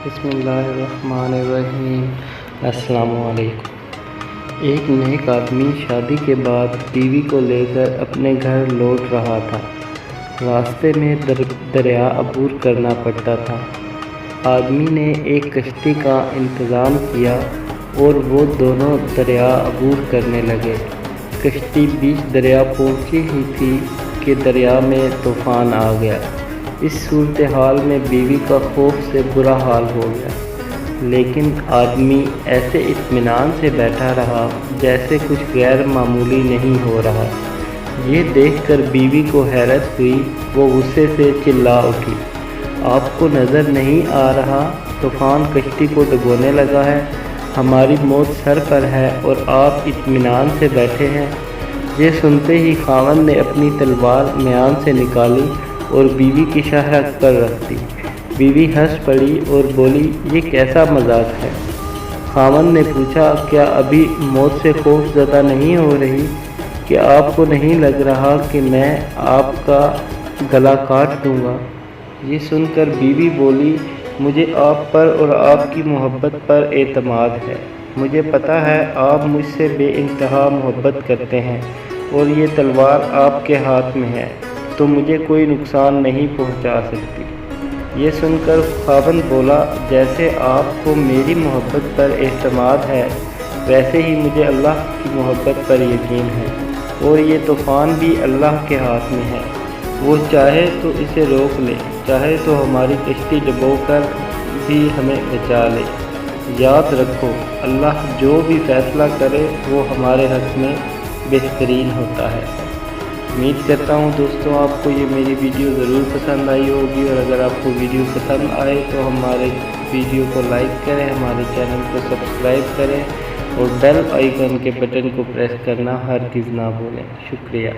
بسم اللہ الرحمن الرحیم۔ السلام علیکم۔ ایک نیک آدمی شادی کے بعد بیوی کو لے کر اپنے گھر لوٹ رہا تھا۔ راستے میں دریا عبور کرنا پڑتا تھا۔ آدمی نے ایک کشتی کا انتظام کیا اور وہ دونوں دریا عبور کرنے لگے۔ کشتی بیچ دریا پہنچی ہی تھی کہ دریا میں طوفان آ گیا۔ اس صورتحال میں بیوی کا خوف سے برا حال ہو گیا، لیکن آدمی ایسے اطمینان سے بیٹھا رہا جیسے کچھ غیر معمولی نہیں ہو رہا۔ یہ دیکھ کر بیوی کو حیرت ہوئی۔ وہ غصے سے چلا اٹھی، آپ کو نظر نہیں آ رہا طوفان کشتی کو ڈبونے لگا ہے؟ ہماری موت سر پر ہے اور آپ اطمینان سے بیٹھے ہیں۔ یہ سنتے ہی خاوند نے اپنی تلوار میان سے نکالی اور بیوی کی شہرت پر رکھ دی۔ بیوی ہنس پڑی اور بولی، یہ کیسا مذاق ہے؟ خاوند نے پوچھا، کیا ابھی موت سے خوف زدہ نہیں ہو رہی؟ کہ آپ کو نہیں لگ رہا کہ میں آپ کا گلا کاٹ دوں گا؟ یہ سن کر بیوی بولی، مجھے آپ پر اور آپ کی محبت پر اعتماد ہے۔ مجھے پتہ ہے آپ مجھ سے بے انتہا محبت کرتے ہیں اور یہ تلوار آپ کے ہاتھ میں ہے تو مجھے کوئی نقصان نہیں پہنچا سکتی۔ یہ سن کر خاوند بولا، جیسے آپ کو میری محبت پر اعتماد ہے ویسے ہی مجھے اللہ کی محبت پر یقین ہے، اور یہ طوفان بھی اللہ کے ہاتھ میں ہے۔ وہ چاہے تو اسے روک لے، چاہے تو ہماری کشتی ڈبو کر بھی ہمیں بچا لے۔ یاد رکھو، اللہ جو بھی فیصلہ کرے وہ ہمارے حق میں بہترین ہوتا ہے۔ امید کرتا ہوں دوستوں آپ کو یہ میری ویڈیو ضرور پسند آئی ہوگی، اور اگر آپ کو ویڈیو پسند آئے تو ہمارے ویڈیو کو لائک کریں، ہمارے چینل کو سبسکرائب کریں اور بیل آئیکن کے بٹن کو پریس کرنا ہرگز نہ بھولیں۔ شکریہ۔